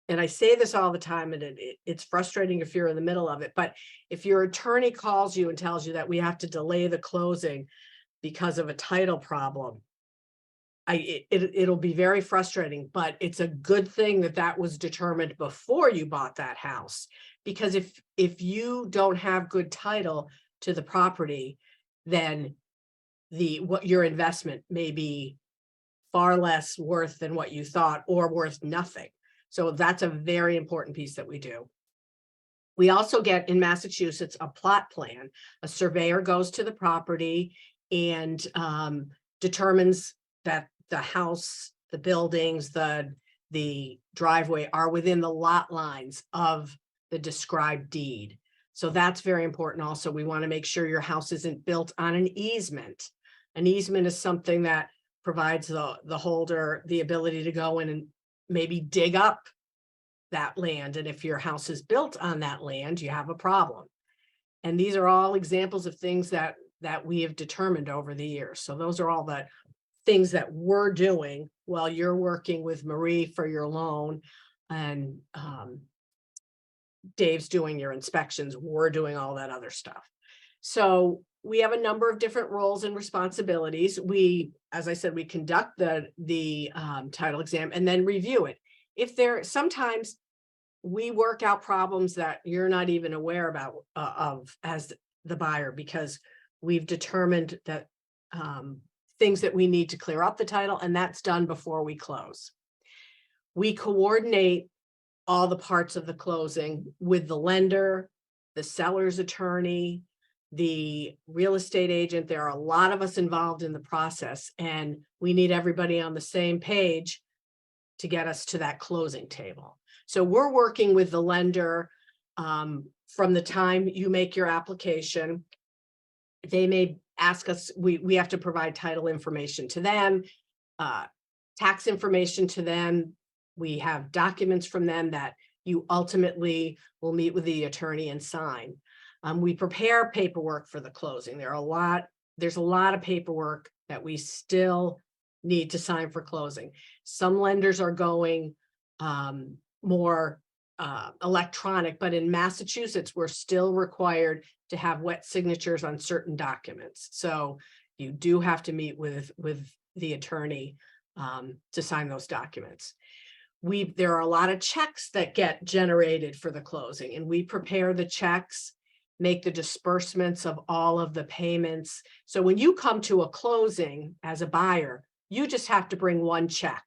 And I say this all the time, and it's frustrating if you're in the middle of it, but if your attorney calls you and tells you that we have to delay the closing because of a title problem, it'll be very frustrating, but it's a good thing that that was determined before you bought that house. Because if you don't have good title to the property, then what your investment may be far less worth than what you thought, or worth nothing. So that's a very important piece that we do. We also get in Massachusetts a plot plan. A surveyor goes to the property and determines that the house, the buildings, the driveway are within the lot lines of the described deed. So that's very important. Also, we want to make sure your house isn't built on an easement. An easement is something that provides the holder the ability to go in and maybe dig up that land. And if your house is built on that land, you have a problem. And these are all examples of things that we have determined over the years. So those are all the things that we're doing while you're working with Marie for your loan, and Dave's doing your inspections. We're doing all that other stuff. So we have a number of different roles and responsibilities. As I said, we conduct the title exam and then review it. Sometimes we work out problems that you're not even aware about of as the buyer, because we've determined that things that we need to clear up the title, and that's done before we close. We coordinate all the parts of the closing with the lender, the seller's attorney, the real estate agent. There are a lot of us involved in the process, and we need everybody on the same page to get us to that closing table. So we're working with the lender from the time you make your application. They may ask us, we have to provide title information to them, tax information to them. We have documents from them that you ultimately will meet with the attorney and sign. We prepare paperwork for the closing. There's a lot of paperwork that we still need to sign for closing. Some lenders are going more electronic, but in Massachusetts, we're still required to have wet signatures on certain documents. So you do have to meet with the attorney to sign those documents. There are a lot of checks that get generated for the closing, and we prepare the checks, make the disbursements of all of the payments. So when you come to a closing as a buyer, you just have to bring one check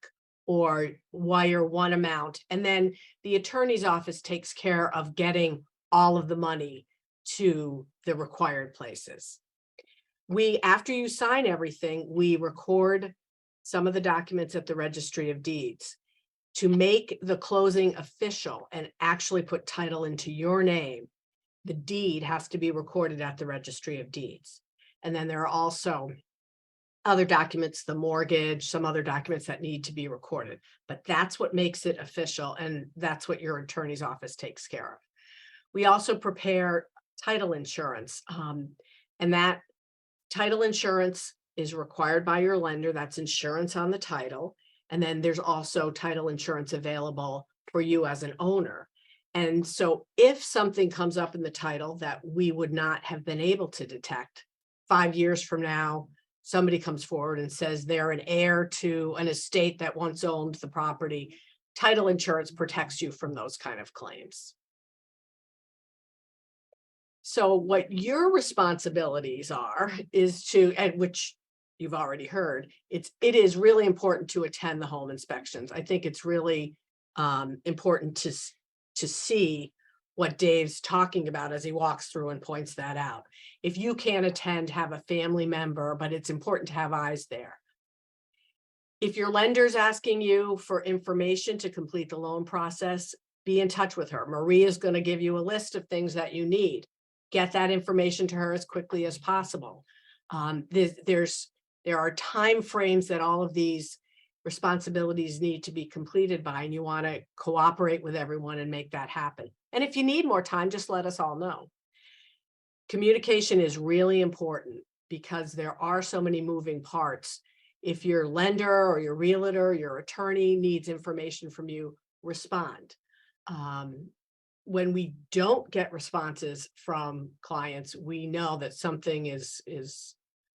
or wire one amount, and then the attorney's office takes care of getting all of the money to the required places. After you sign everything, we record some of the documents at the Registry of Deeds. To make the closing official and actually put title into your name, the deed has to be recorded at the Registry of Deeds. And then there are also other documents, the mortgage, some other documents that need to be recorded. But that's what makes it official, and that's what your attorney's office takes care of. We also prepare title insurance, and that title insurance is required by your lender. That's insurance on the title. And then there's also title insurance available for you as an owner. And so if something comes up in the title that we would not have been able to detect, 5 years from now, somebody comes forward and says they're an heir to an estate that once owned the property, title insurance protects you from those kind of claims. So what your responsibilities are is and which you've already heard, it is really important to attend the home inspections. I think it's really important to see what Dave's talking about as he walks through and points that out. If you can't attend, have a family member, but it's important to have eyes there. If your lender's asking you for information to complete the loan process, be in touch with her. Marie is going to give you a list of things that you need. Get that information to her as quickly as possible. There are time frames that all of these responsibilities need to be completed by, and you want to cooperate with everyone and make that happen. And if you need more time, just let us all know. communication is really important because there are so many moving parts. If your lender or your realtor, your attorney needs information from you, respond. When we don't get responses from clients, we know that something is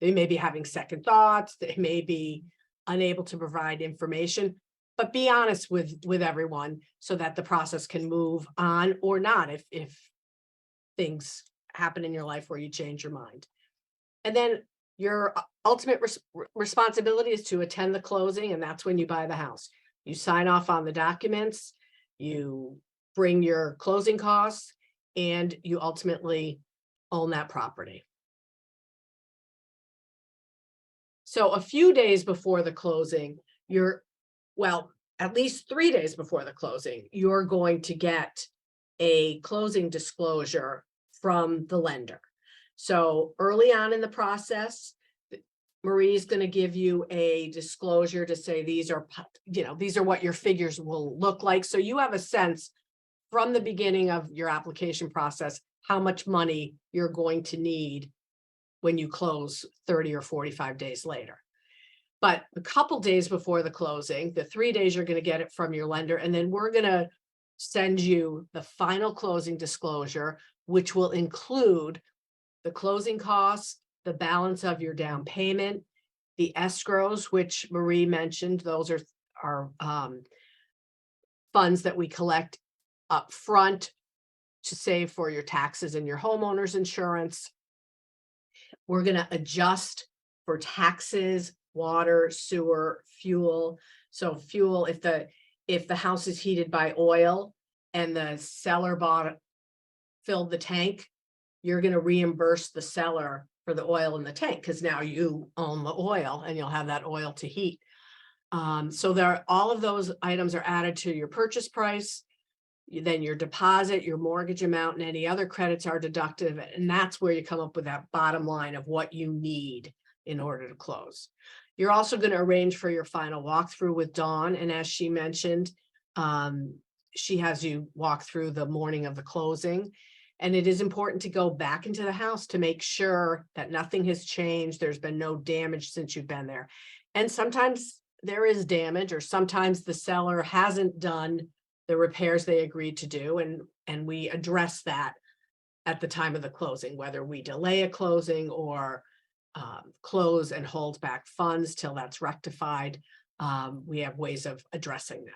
they may be having second thoughts, they may be unable to provide information, but be honest with everyone so that the process can move on or not if things happen in your life where you change your mind. And then your ultimate responsibility is to attend the closing, and that's when you buy the house. You sign off on the documents, you bring your closing costs, and you ultimately own that property. So a few days before the closing, at least 3 days before the closing, you're going to get a closing disclosure from the lender. So early on in the process, Marie's going to give you a disclosure to say these are what your figures will look like. So you have a sense from the beginning of your application process how much money you're going to need when you close 30 or 45 days later. But a couple days before the closing, the 3 days you're going to get it from your lender, and then we're going to send you the final closing disclosure, which will include the closing costs, the balance of your down payment, the escrows, which Marie mentioned. Those are funds that we collect up front to save for your taxes and your homeowner's insurance. We're going to adjust for taxes, water, sewer, fuel. So fuel, if the house is heated by oil and the seller filled the tank, you're going to reimburse the seller for the oil in the tank because now you own the oil and you'll have that oil to heat. So all of those items are added to your purchase price. Then your deposit, your mortgage amount, and any other credits are deducted. And that's where you come up with that bottom line of what you need in order to close. You're also going to arrange for your final walkthrough with Dawn. And as she mentioned, she has you walk through the morning of the closing. And it is important to go back into the house to make sure that nothing has changed. There's been no damage since you've been there. And sometimes there is damage, or sometimes the seller hasn't done the repairs they agreed to do. And we address that at the time of the closing, whether we delay a closing or close and hold back funds till that's rectified. We have ways of addressing that.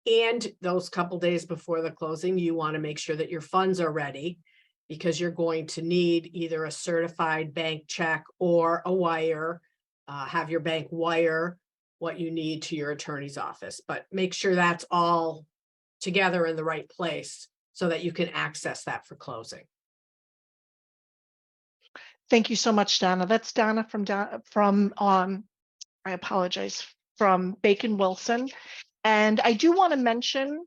And those couple days before the closing, you want to make sure that your funds are ready, because you're going to need either a certified bank check or a wire. Have your bank wire what you need to your attorney's office, but make sure that's all together in the right place so that you can access that for closing. Thank you so much, Donna. That's Donna from I apologize, from Bacon Wilson. And I do want to mention,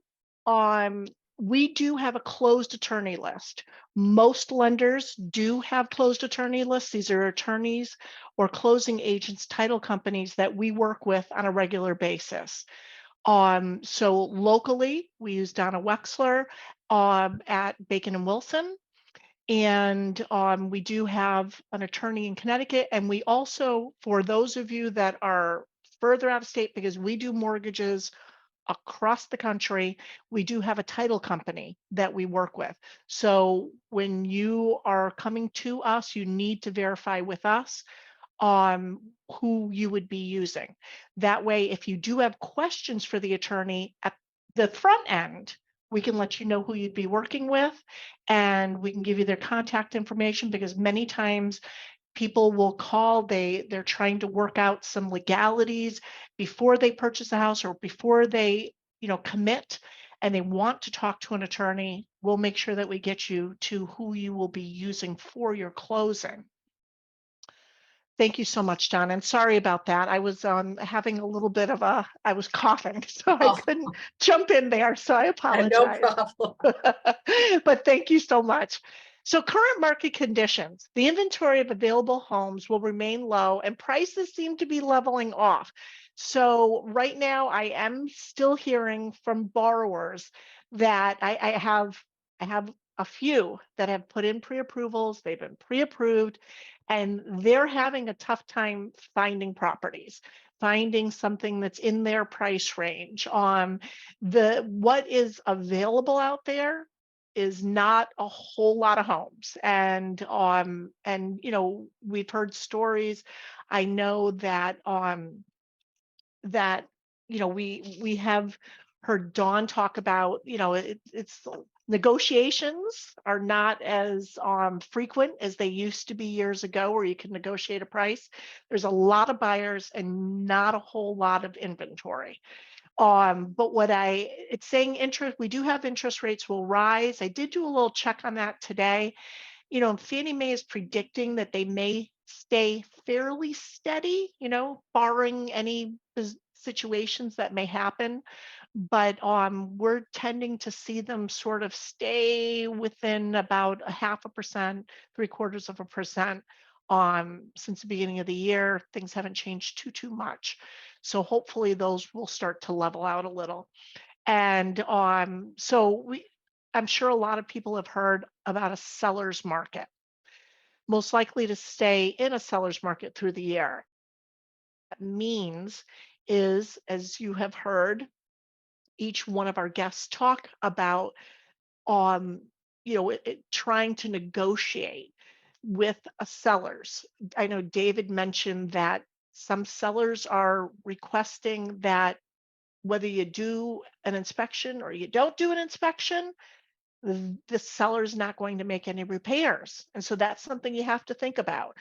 we do have a closed attorney list. Most lenders do have closed attorney lists. These are attorneys or closing agents, title companies that we work with on a regular basis. So locally, we use Donna Wexler at Bacon and Wilson. And we do have an attorney in Connecticut. And we also, for those of you that are further out of state, because we do mortgages across the country, we do have a title company that we work with. So when you are coming to us, you need to verify with us who you would be using. That way, if you do have questions for the attorney at the front end, we can let you know who you'd be working with, and we can give you their contact information, because many times people will call, they're trying to work out some legalities before they purchase a house or before they, commit, and they want to talk to an attorney. We'll make sure that we get you to who you will be using for your closing. Thank you so much, John. And sorry about that. I was having a little bit of I was coughing, so I couldn't jump in there. So I apologize. No problem. But thank you so much. So current market conditions, the inventory of available homes will remain low and prices seem to be leveling off. So right now I am still hearing from borrowers that I have a few that have put in pre-approvals, they've been pre-approved, and they're having a tough time finding properties, finding something that's in their price range. What is available out there is not a whole lot of homes. And we've heard stories. I know that we have heard Dawn talk about, it's negotiations are not as frequent as they used to be years ago, where you can negotiate a price. There's a lot of buyers and not a whole lot of inventory. But it's saying we do have interest rates will rise. I did do a little check on that today. Fannie Mae is predicting that they may stay fairly steady, barring any situations that may happen. But we're tending to see them sort of stay within about 0.5%, 0.75%. Since the beginning of the year, things haven't changed too much. So hopefully those will start to level out a little. And I'm sure a lot of people have heard about a seller's market, most likely to stay in a seller's market through the year. That means is, as you have heard, each one of our guests talk about, trying to negotiate with sellers. I know David mentioned that some sellers are requesting that whether you do an inspection or you don't do an inspection, the seller's not going to make any repairs. And so that's something you have to think about.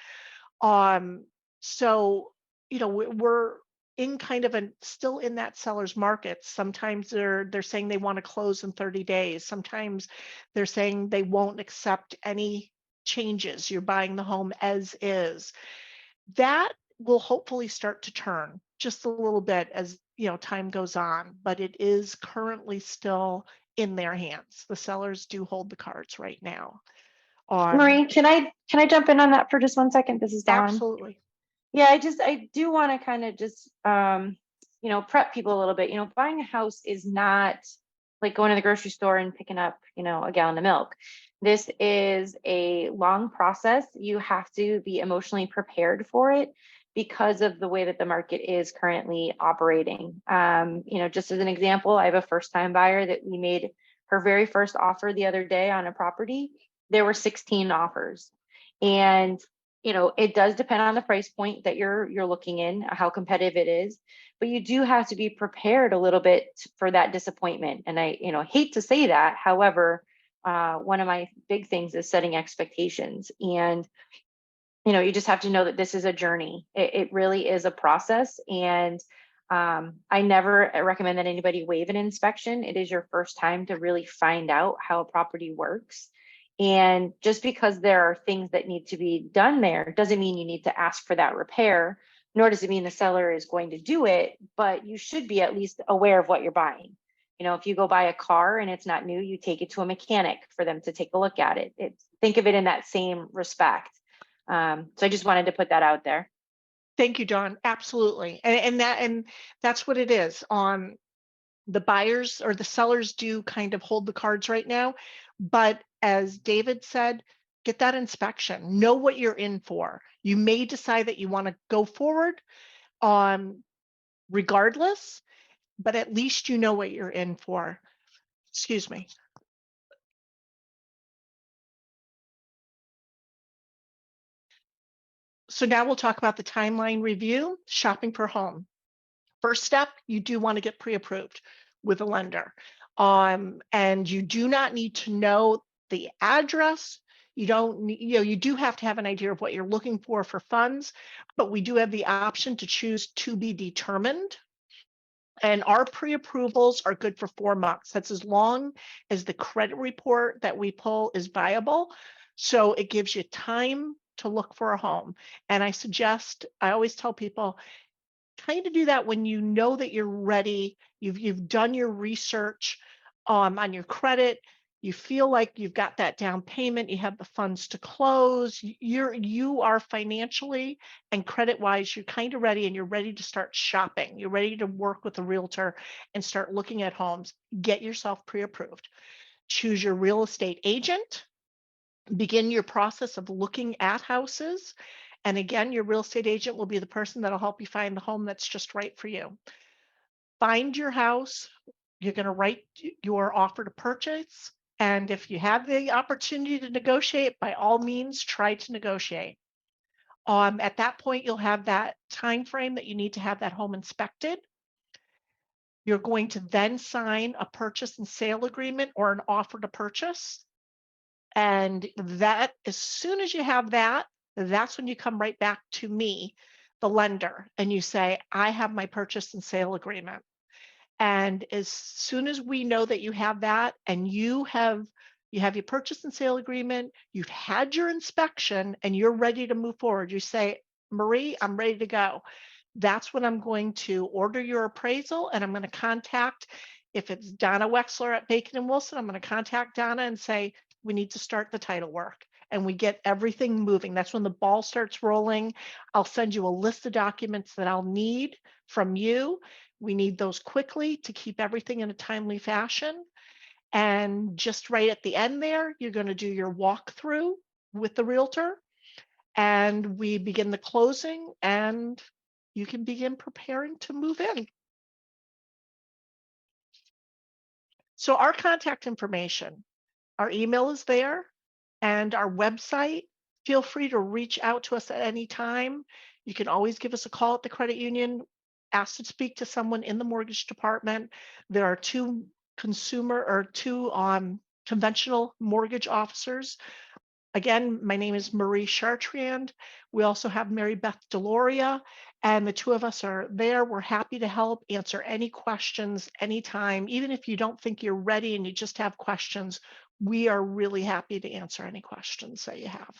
So, we're in kind of still in that seller's market. Sometimes they're saying they want to close in 30 days. Sometimes they're saying they won't accept any changes. You're buying the home as is. That will hopefully start to turn just a little bit as time goes on, but it is currently still in their hands. The sellers do hold the cards right now. Marie, can I jump in on that for just 1 second? This is Dawn. Absolutely. Yeah, I do want to kind of just prep people a little bit. Buying a house is not like going to the grocery store and picking up, a gallon of milk. This is a long process. You have to be emotionally prepared for it because of the way that the market is currently operating. Just as an example, I have a first-time buyer that we made her very first offer the other day on a property. There were 16 offers. And it does depend on the price point that you're looking in, how competitive it is, but you do have to be prepared a little bit for that disappointment. And I, hate to say that. However, one of my big things is setting expectations. And, you just have to know that this is a journey. It really is a process. And I never recommend that anybody waive an inspection. It is your first time to really find out how a property works. And just because there are things that need to be done there doesn't mean you need to ask for that repair, nor does it mean the seller is going to do it, but you should be at least aware of what you're buying. If you go buy a car and it's not new, you take it to a mechanic for them to take a look at it. Think of it in that same respect. So I just wanted to put that out there. Thank you, Dawn. Absolutely. And that's what it is. The buyers or the sellers do kind of hold the cards right now. But as David said, get that inspection, know what you're in for. You may decide that you want to go forward regardless, but at least you know what you're in for. Excuse me. So now we'll talk about the timeline review, shopping per home. First step, you do want to get pre-approved with a lender. And you do not need to know the address. You don't need, you do have to have an idea of what you're looking for funds, but we do have the option to choose to be determined. And our pre-approvals are good for 4 months. That's as long as the credit report that we pull is viable. So it gives you time to look for a home. And I always tell people, kind of do that when you know that you're ready, you've done your research on your credit, you feel like you've got that down payment, you have the funds to close, you are financially and credit wise, you're kind of ready and you're ready to start shopping. You're ready to work with a realtor and start looking at homes. Get yourself pre-approved. choose your real estate agent, begin your process of looking at houses. And again, your real estate agent will be the person that'll help you find the home that's just right for you. Find your house. You're going to write your offer to purchase. And if you have the opportunity to negotiate, by all means, try to negotiate. At that point, you'll have that time frame that you need to have that home inspected. You're going to then sign a purchase and sale agreement or an offer to purchase. And that, as soon as you have that, that's when you come right back to me, the lender, and you say, I have my purchase and sale agreement. And as soon as we know that you have that and you have your purchase and sale agreement, you've had your inspection and you're ready to move forward, you say, Marie, I'm ready to go. That's when I'm going to order your appraisal, and I'm going to contact, if it's Donna Wexler at Bacon and Wilson, I'm going to contact Donna and say, we need to start the title work. And we get everything moving. That's when the ball starts rolling. I'll send you a list of documents that I'll need from you. We need those quickly to keep everything in a timely fashion. And just right at the end there, you're going to do your walkthrough with the realtor, and we begin the closing, and you can begin preparing to move in. So our contact information, our email is there, and our website. Feel free to reach out to us at any time. You can always give us a call at the credit union, ask to speak to someone in the mortgage department. There are two conventional mortgage officers. Again, my name is Marie Chartrand. We also have Mary Beth Deloria, and the two of us are there. We're happy to help answer any questions anytime. Even if you don't think you're ready and you just have questions, we are really happy to answer any questions that you have.